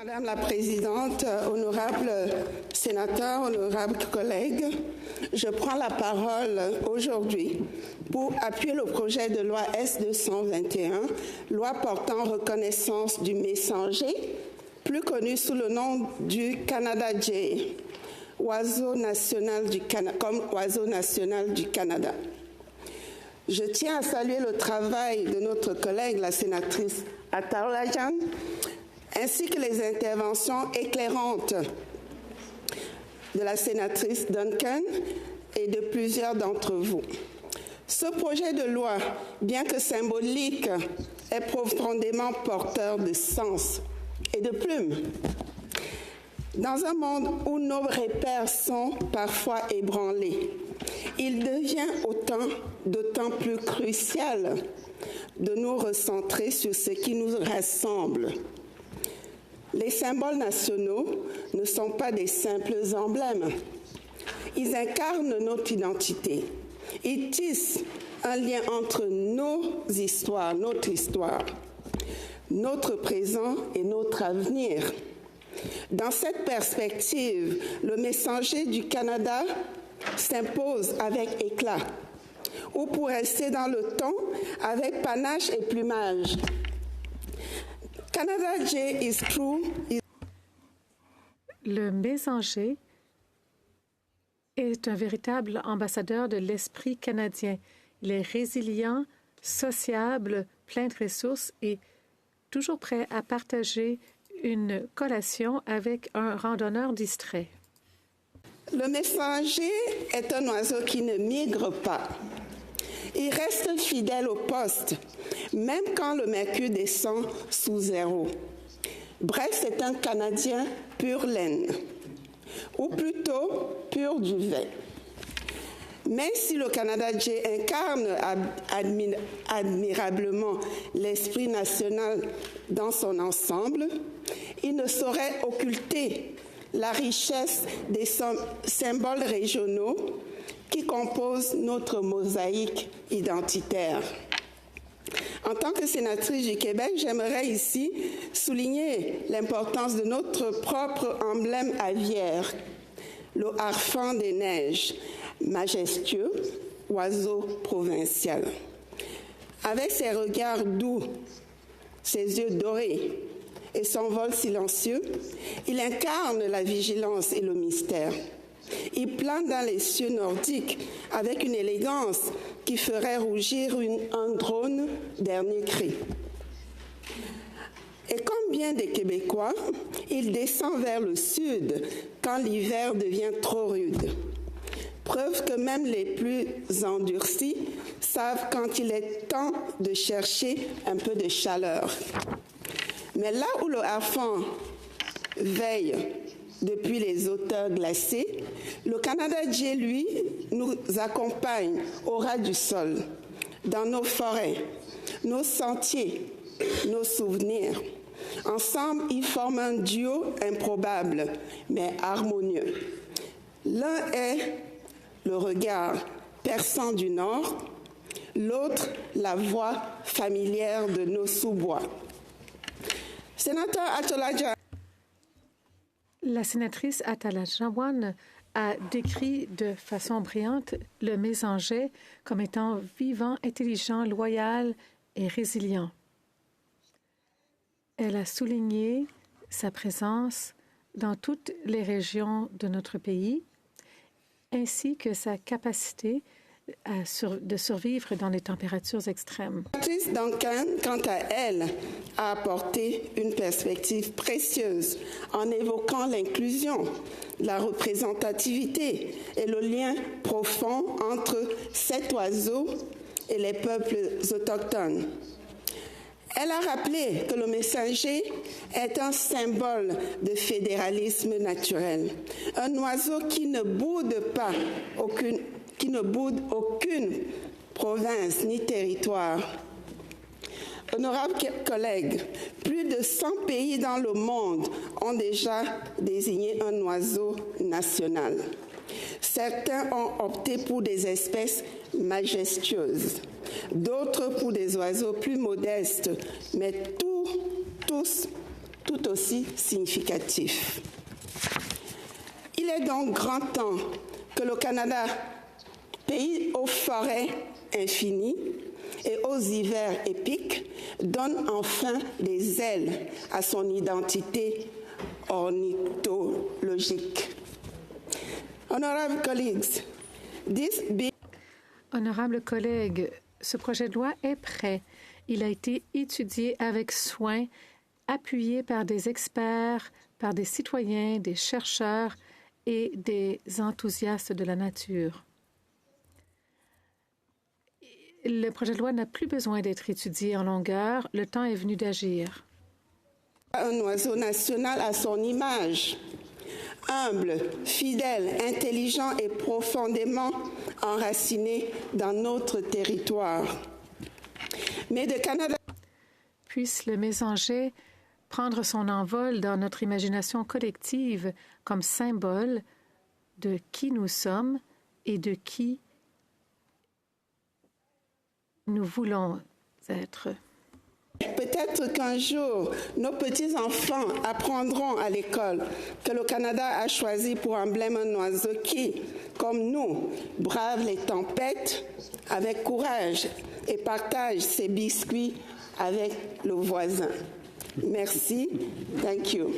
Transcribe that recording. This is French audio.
Madame la Présidente, honorables sénateurs, honorables collègues, je prends la parole aujourd'hui pour appuyer le projet de loi S-221, loi portant reconnaissance du messager, plus connu sous le nom du Canada Jay, oiseau national comme oiseau national du Canada. Je tiens à saluer le travail de notre collègue, la sénatrice Atalajan, ainsi que les interventions éclairantes de la sénatrice Duncan et de plusieurs d'entre vous. Ce projet de loi, bien que symbolique, est profondément porteur de sens et de plume. Dans un monde où nos repères sont parfois ébranlés, il devient d'autant plus crucial de nous recentrer sur ce qui nous rassemble. Les symboles nationaux ne sont pas des simples emblèmes. Ils incarnent notre identité. Ils tissent un lien entre notre histoire, notre présent et notre avenir. Dans cette perspective, le messager du Canada s'impose avec éclat, ou pour rester dans le temps, avec panache et plumage. Canada Jay is true. Le messager est un véritable ambassadeur de l'esprit canadien. Il est résilient, sociable, plein de ressources et toujours prêt à partager une collation avec un randonneur distrait. Le messager est un oiseau qui ne migre pas. Il reste fidèle au poste, même quand le mercure descend sous zéro. Bref, c'est un Canadien pur laine, ou plutôt pur duvet. Mais si le Canada Jay incarne admirablement l'esprit national dans son ensemble, il ne saurait occulter la richesse des symboles régionaux qui composent notre mosaïque identitaire. En tant que sénatrice du Québec, j'aimerais ici souligner l'importance de notre propre emblème aviaire, le harfang des neiges, majestueux, oiseau provincial. Avec ses regards doux, ses yeux dorés et son vol silencieux, il incarne la vigilance et le mystère. Il plane dans les cieux nordiques avec une élégance qui ferait rougir un drone dernier cri. Et comme bien des Québécois, il descend vers le sud quand l'hiver devient trop rude. Preuve que même les plus endurcis savent quand il est temps de chercher un peu de chaleur. Mais là où le harfang veille depuis les hauteurs glacées, le Canada Jay, lui, nous accompagne au ras du sol, dans nos forêts, nos sentiers, nos souvenirs. Ensemble, ils forment un duo improbable, mais harmonieux. L'un est le regard perçant du nord, l'autre, la voix familière de nos sous-bois. Sénateur Atalajan. La sénatrice Atalajan a décrit de façon brillante le messager comme étant vivant, intelligent, loyal et résilient. Elle a souligné sa présence dans toutes les régions de notre pays, ainsi que sa capacité de survivre dans les températures extrêmes. Patrice Duncan, quant à elle, a apporté une perspective précieuse en évoquant l'inclusion, la représentativité et le lien profond entre cet oiseau et les peuples autochtones. Elle a rappelé que le messager est un symbole de fédéralisme naturel, un oiseau qui ne boude aucune province ni territoire. Honorables collègues, plus de 100 pays dans le monde ont déjà désigné un oiseau national. Certains ont opté pour des espèces majestueuses, d'autres pour des oiseaux plus modestes, mais tous tout aussi significatif. Il est donc grand temps que le Canada, pays aux forêts infinies et aux hivers épiques, donne enfin des ailes à son identité ornithologique. Honorables collègues, Honorables collègues, ce projet de loi est prêt. Il a été étudié avec soin, appuyé par des experts, par des citoyens, des chercheurs et des enthousiastes de la nature. Le projet de loi n'a plus besoin d'être étudié en longueur. Le temps est venu d'agir. Un oiseau national à son image, humble, fidèle, intelligent et profondément enraciné dans notre territoire. Mais de Canada... Puisse le mésanger prendre son envol dans notre imagination collective comme symbole de qui nous sommes et de qui nous voulons être. Peut-être qu'un jour, nos petits-enfants apprendront à l'école que le Canada a choisi pour emblème un oiseau qui, comme nous, brave les tempêtes avec courage et partage ses biscuits avec le voisin. Merci. Thank you.